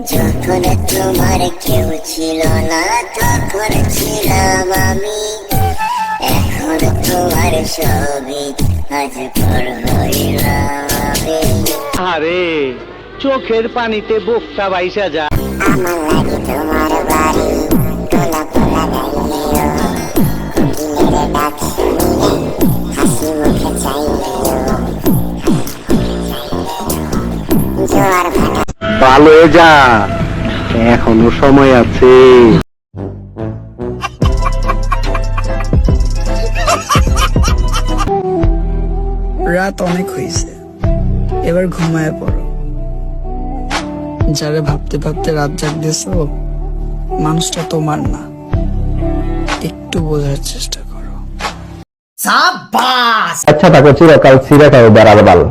যখন তোমার কেউ ছিল না তখন ছিলাম আমি, এখন তোমার ছবি আজ পর হইলাম আমি। আরে চোখের পানিতে বুকটা বাইসা যা। আমার লাগে তোমার বাড়ি টোলা পোলা গাইলেও, কোকিলের ডাক শুনিলে হাসি মুখে চাইলেও, জোয়ার ভাটা ভালো হয়ে যা, এখনো সময় আছে। রাত অনেক হয়েছে, এবার ঘুমায় পড়ো। যারে ভাবতে ভাবতে রাত জাগতেছো, মানুষটা তোমার না, একটু বোঝার চেষ্টা করো। আচ্ছা তাকে চিরকাল ছিঁড়ে খাও বেড়ার বাল।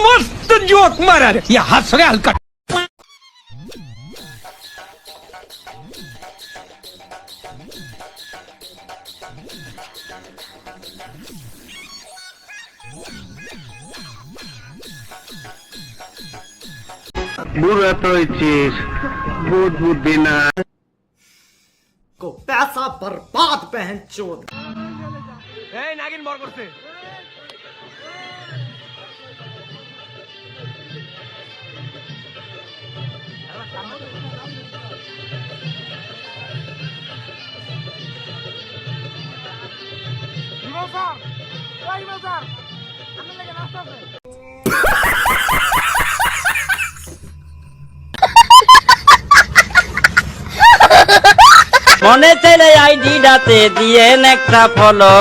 मस्त जोक मारा रे या हंस रे हल्का বুড়া তো হয়েছিস, বুধ বুদ্ধি না। को पैसा बर्बाद बहन चोद। এই নাগিন বর করতে মনে চাইলে আইডিটাতে দিয়েন একটা ফলো।